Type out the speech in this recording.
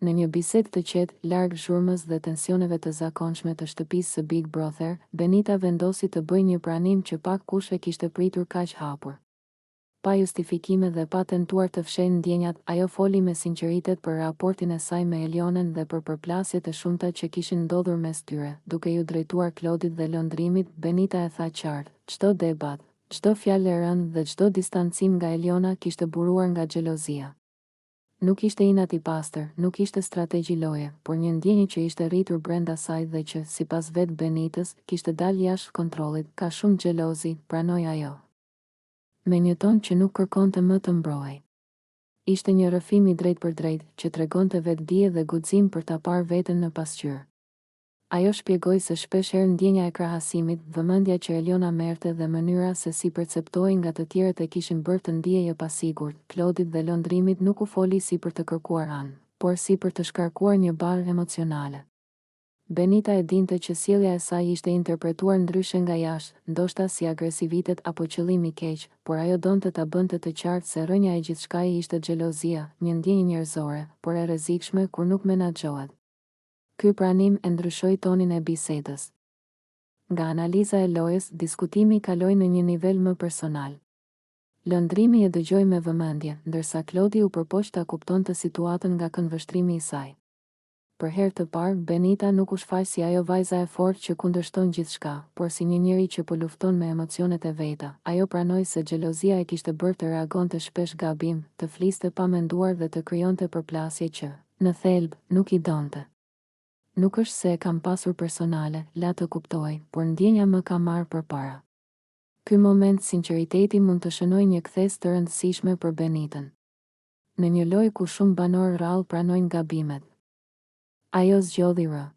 Në një bisedë të qetë, larg zhurmës dhe tensioneve të zakonshme të shtëpisë së Big Brother, Benita vendosi të bëjë një pranim që pak kush e kishte pritur kaq hapur. Pa justifikime dhe pa tentuar të fshehë ndjenjat, ajo foli me sinqeritet për raportin e saj me Elionën dhe për përplasjet e shumta që kishin ndodhur mes tyre. Duke ju drejtuar Klodit dhe lëndrimit, Benita e tha qartë: çdo debat, çdo fjalë e rëndë dhe çdo distancim nga Eliona kishte buruar nga xhelozia. Nuk ishte inat i pastër, nuk ishte strategji loje, por një ndjenjë që ishte rritur brenda saj dhe që, sipas vetë Benitës, kishte dalë jashtë kontrollit. Ka shumë xhelozi, pranoi ajo. Me një ton që nuk kërkonte më të mbrojë. Ishte një rrëfim i drejtë për drejtë, që tregonte vetdije dhe guxim për ta parë veten në pasqyrë. Ajo shpjegoi se shpesh herë ndjenja e krahasimit, vëmendja që Eliona merrte dhe mënyra se si perceptohej nga të tjerët e kishin bërë të ndjejë pasigurt. Klodit dhe lëndrimit nuk u foli si për të kërkuar anë, por si për të shkarkuar një barë emocionale. Benita e dinte që sjellja e saj ishte interpretuar ndryshe nga jashtë, ndoshta si agresivitet apo qëllim i keq, por ajo donte ta bënte të qartë se rrënja e gjithçkaje ishte xhelozia, një ndjenjë njerëzore, por e rrezikshme kur nuk menaxhohet. Ky pranim e ndryshoi tonin e bisedës. Nga analiza e lojës, diskutimi kaloi në një nivel më personal. Lëndrimi e dëgjoi me vëmendje, ndërsa Klodi u përpoq ta kuptonte situatën nga këndvështrimi i saj. Për herë të parë, Benita nuk u shfaq si ajo vajza e fortë që kundërshton gjithçka, por si një njeri që po lufton me emocionet e veta. Ajo pranoi se xhelozia e kishte bërë të reagonte shpesh gabim, të fliste pa menduar dhe të krijonte përplasje që, në thelb, nuk i donte. Nuk është se e kam pasur personale, la të kuptoj, por ndjenja më ka marrë përpara. Ky moment sinqeriteti mund të shënojë një kthes të rëndësishme për Benitën. Në një lojë ku shumë banor rrallë pranojnë gabimet, ajo zgjodhi R.